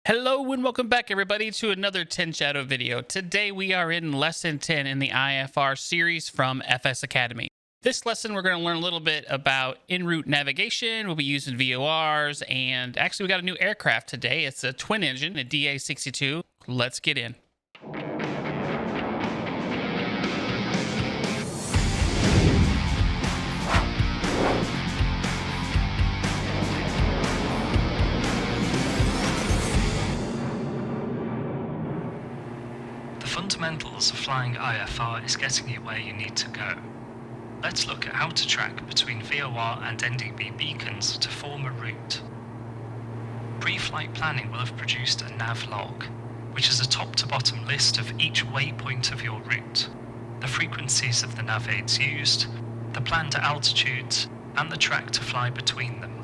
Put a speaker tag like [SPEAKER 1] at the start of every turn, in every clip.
[SPEAKER 1] Hello and welcome back everybody to another Tennshadow video. Today we are in lesson 10 in the IFR series from FS Academy. This lesson we're going to learn a little bit about Enroute navigation. We'll be using VORs, and actually we got a new aircraft today. It's a twin engine, a DA62. Let's get in.
[SPEAKER 2] The fundamentals of flying IFR is getting you where you need to go. Let's look at how to track between VOR and NDB beacons to form a route. Pre-flight planning will have produced a Nav Log, which is a top-to-bottom list of each waypoint of your route, the frequencies of the nav aids used, the planned altitudes, and the track to fly between them.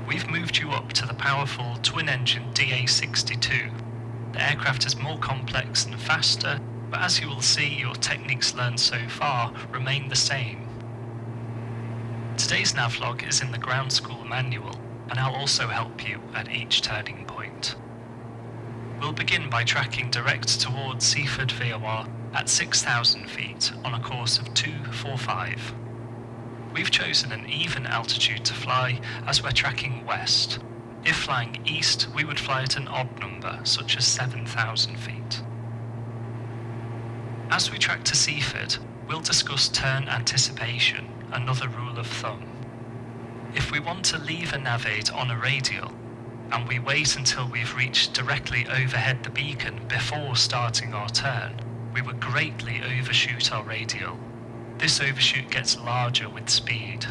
[SPEAKER 2] We've moved you up to the powerful twin-engine DA62. The aircraft is more complex and faster, but as you will see, your techniques learned so far remain the same. Today's navlog is in the ground school manual, and I'll also help you at each turning point. We'll begin by tracking direct towards Seaford VOR at 6,000 feet on a course of 245. We've chosen an even altitude to fly as we're tracking west. If flying east, we would fly at an odd number, such as 7,000 feet. As we track to Seaford, we'll discuss turn anticipation, another rule of thumb. If we want to leave a nav aid on a radial, and we wait until we've reached directly overhead the beacon before starting our turn, we would greatly overshoot our radial. This overshoot gets larger with speed.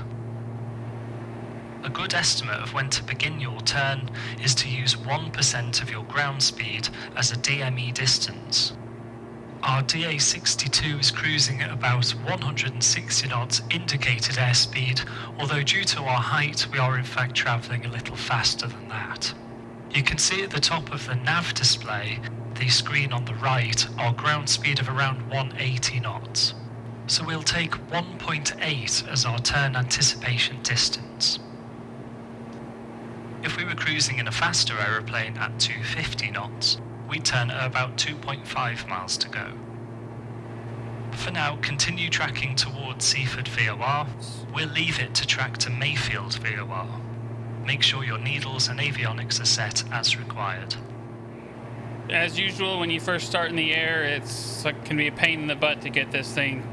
[SPEAKER 2] A good estimate of when to begin your turn is to use 1% of your ground speed as a DME distance. Our DA62 is cruising at about 160 knots indicated airspeed, although due to our height we are in fact travelling a little faster than that. You can see at the top of the nav display, the screen on the right, our ground speed of around 180 knots. So we'll take 1.8 as our turn anticipation distance. If we were cruising in a faster aeroplane at 250 knots, we'd turn at about 2.5 miles to go. For now, continue tracking towards Seaford VOR. We'll leave it to track to Mayfield VOR. Make sure your needles and avionics are set as required.
[SPEAKER 1] As usual, when you first start in the air, it can be a pain in the butt to get this thing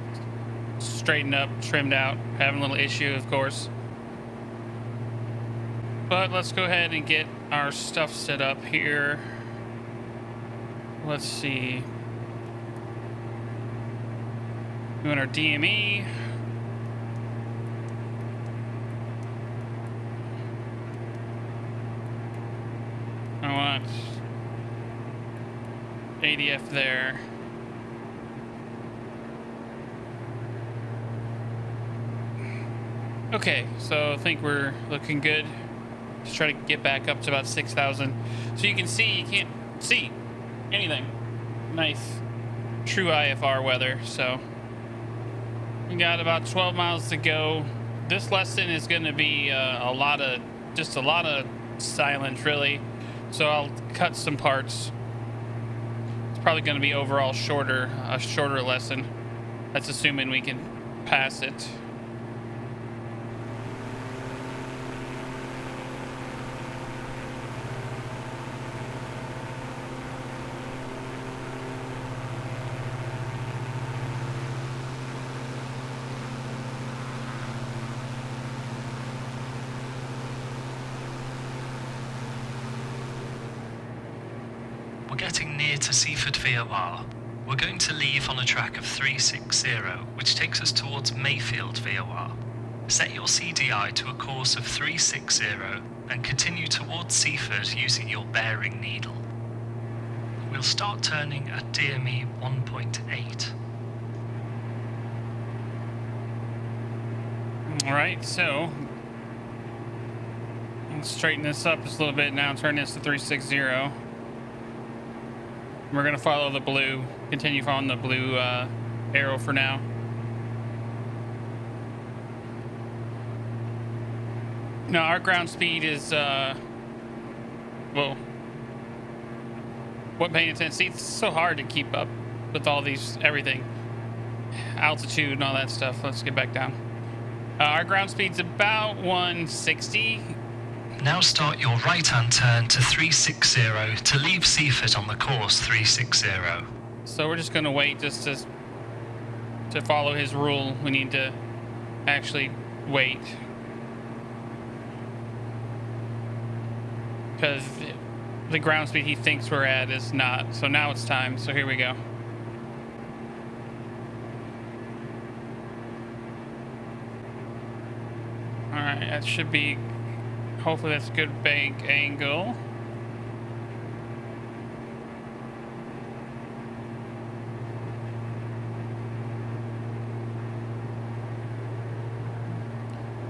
[SPEAKER 1] straightened up, trimmed out. Having a little issue, of course. But let's go ahead and get our stuff set up here. Let's see. We want our DME. I want ADF there. Okay, so I think we're looking good. Let's try to get back up to about 6,000. So you can see, you can't see anything. Nice, true IFR weather. So we got about 12 miles to go. This lesson is going to be a lot of silence, really. So I'll cut some parts. It's probably going to be overall a shorter lesson. That's assuming we can pass it.
[SPEAKER 2] We're getting near to Seaford VOR. We're going to leave on a track of 360, which takes us towards Mayfield VOR. Set your CDI to a course of 360 and continue towards Seaford using your bearing needle. We'll start turning at DME 1.8.
[SPEAKER 1] Alright, so let's straighten this up just a little bit now, turn this to 360. We're going to follow the blue, continue following the blue arrow for now. Now our ground speed is, well, What paying attention? See, it's so hard to keep up with all these, everything. Altitude and all that stuff. Let's get back down. Our ground speed's about 160.
[SPEAKER 2] Now start your right-hand turn to 360 to leave Seaford on the course 360.
[SPEAKER 1] So we're just going to wait just to follow his rule. We need to actually wait. Because the ground speed he thinks we're at is not. So now it's time. So here we go. Alright, that should be, hopefully that's a good bank angle.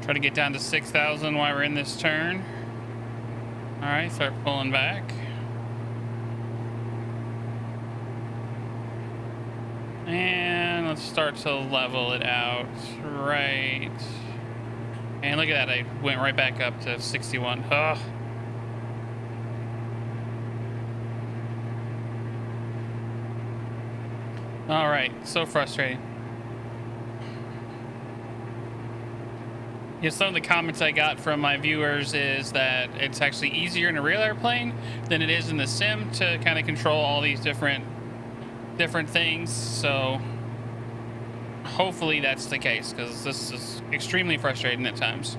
[SPEAKER 1] Try to get down to 6,000 while we're in this turn. Alright, start pulling back. And let's start to level it out. Right. And look at that, I went right back up to 61. Ugh. Alright, so frustrating. Yeah, some of the comments I got from my viewers is that it's actually easier in a real airplane than it is in the sim to kind of control all these different things. So hopefully that's the case, because this is extremely frustrating at times.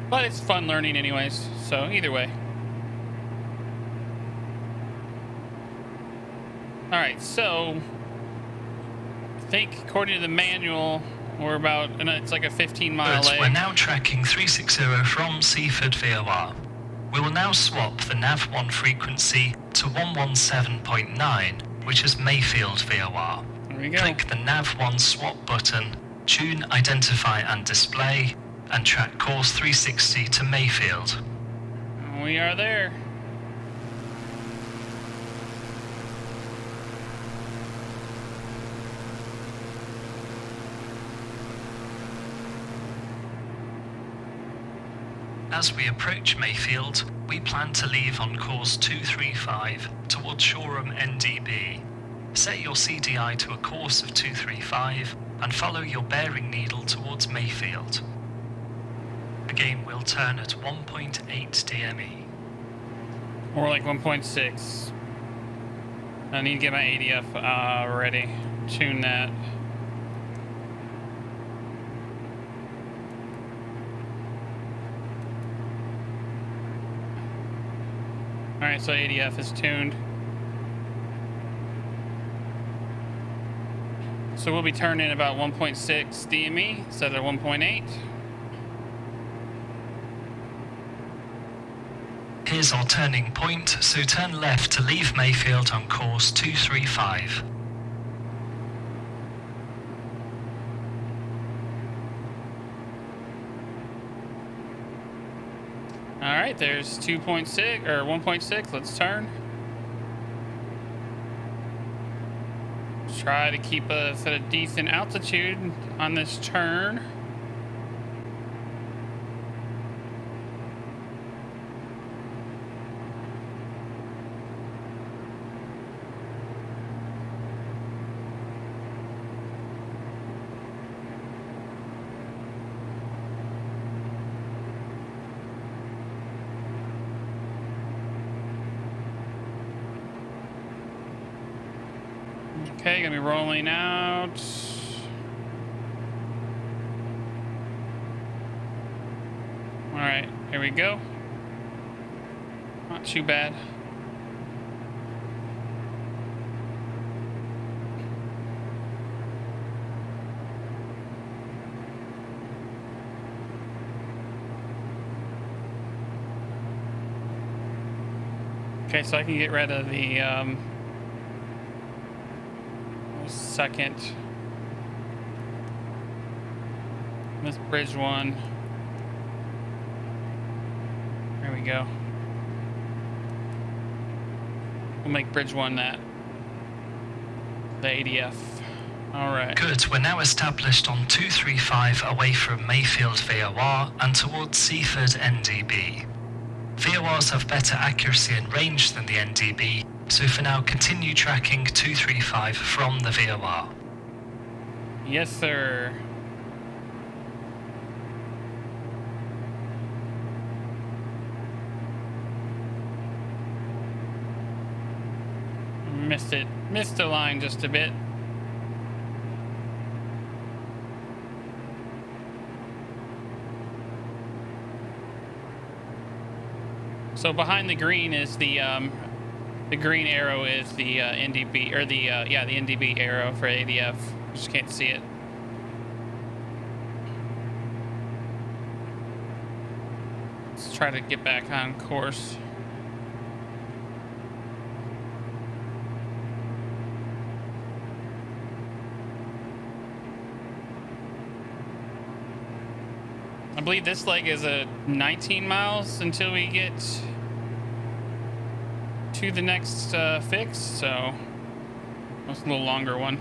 [SPEAKER 1] But it's fun learning anyways, so either way. Alright, so I think according to the manual, we're about, and it's like a 15-mile leg.
[SPEAKER 2] We're now tracking 360 from Seaford VOR. We will now swap the Nav1 frequency to 117.9, which is Mayfield VOR.
[SPEAKER 1] There we go.
[SPEAKER 2] Click the Nav1 swap button, tune, identify and display, and track course 360 to Mayfield.
[SPEAKER 1] We are there.
[SPEAKER 2] As we approach Mayfield, we plan to leave on course 235 towards SHM NDB. Set your CDI to a course of 235 and follow your bearing needle towards Mayfield. Again, we'll turn at 1.8 DME.
[SPEAKER 1] Or like 1.6. I need to get my ADF ready. Tune that. Alright, so ADF is tuned. So we'll be turning about 1.6 DME instead of 1.8.
[SPEAKER 2] Here's our turning point, so turn left to leave Mayfield on course 235.
[SPEAKER 1] Alright, there's 2.6 or 1.6. Let's turn. Let's try to keep us at a decent altitude on this turn. Okay, gonna be rolling out. All right, here we go. Not too bad. Okay, so I can get rid of the second. This bridge one. There we go. We'll make bridge one that. The ADF. All right.
[SPEAKER 2] Good, we're now established on 235 away from Mayfield VOR and towards Seaford NDB. VORs have better accuracy and range than the NDB, so for now continue tracking 235 from the VOR.
[SPEAKER 1] Yes, sir. Missed it. Missed the line just a bit. So behind the green is the green arrow is the NDB, or the NDB arrow for ADF. Just can't see it. Let's try to get back on course. I believe this leg is a 19 miles until we get to the next fix, so that's a little longer one.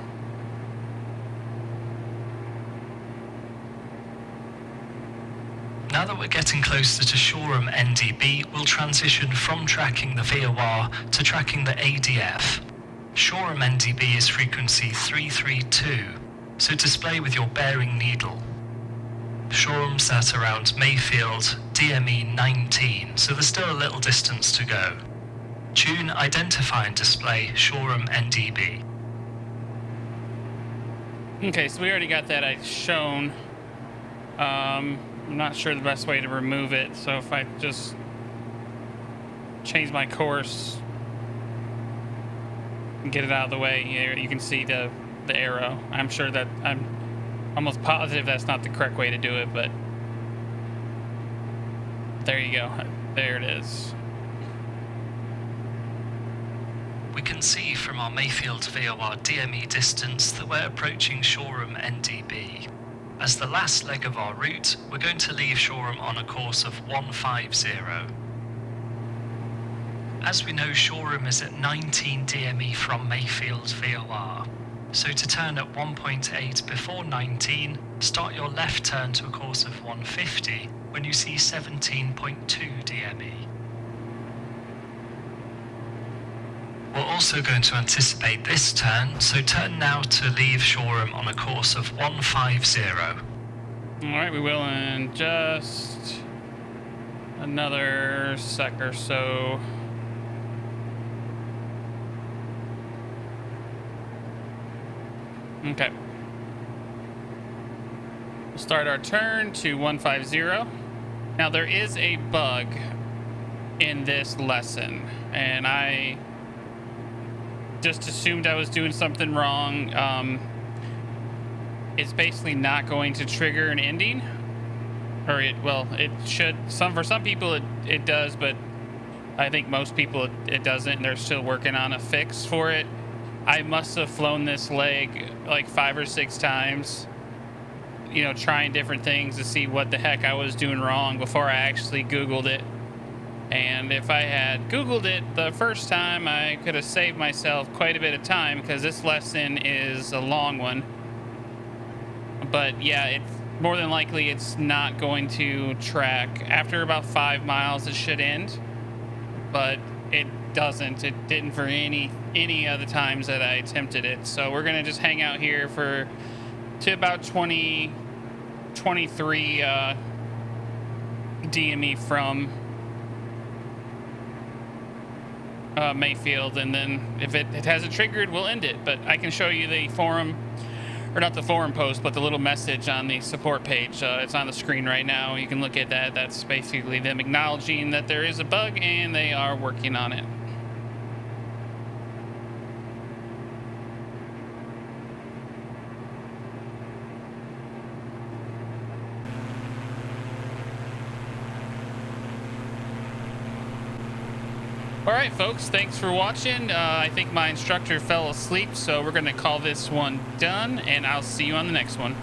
[SPEAKER 2] Now that we're getting closer to Shoreham NDB, we'll transition from tracking the VOR to tracking the ADF. Shoreham NDB is frequency 332, so display with your bearing needle. Shoreham's at around Mayfield, DME 19, so there's still a little distance to go. Tune, identify and display Shoreham NDB.
[SPEAKER 1] Okay, so we already got that shown. I'm not sure the best way to remove it, so if I just change my course and get it out of the way, you can see the arrow. I'm sure that I'm almost positive that's not the correct way to do it, but there you go. There it is.
[SPEAKER 2] We can see from our Mayfield VOR DME distance that we're approaching Shoreham NDB. As the last leg of our route, we're going to leave Shoreham on a course of 150. As we know, Shoreham is at 19 DME from Mayfield VOR. So to turn at 1.8 before 19, start your left turn to a course of 150 when you see 17.2 DME. We're also going to anticipate this turn, so turn now to leave Shoreham on a course of 150.
[SPEAKER 1] Alright, we will in just another sec or so. Okay. We'll start our turn to 150. Now there is a bug in this lesson, and I just assumed I was doing something wrong. It's basically not going to trigger an ending, or it should. For some people it does, but I think most people it doesn't, and they're still working on a fix for it. I must have flown this leg like 5 or 6 times, trying different things to see what the heck I was doing wrong before I actually Googled it. And if I had Googled it the first time, I could have saved myself quite a bit of time, because this lesson is a long one. But yeah, it's more than likely it's not going to track. After about 5 miles, it should end, but it doesn't. It didn't for any of the times that I attempted it. So we're gonna just hang out here to about 23 DME from Mayfield, and then if it hasn't triggered, we'll end it. But I can show you the forum, or not the forum post, but the little message on the support page. It's on the screen right now. You can look at that. That's basically them acknowledging that there is a bug and they are working on it. Alright folks, thanks for watching. I think my instructor fell asleep, so we're going to call this one done, and I'll see you on the next one.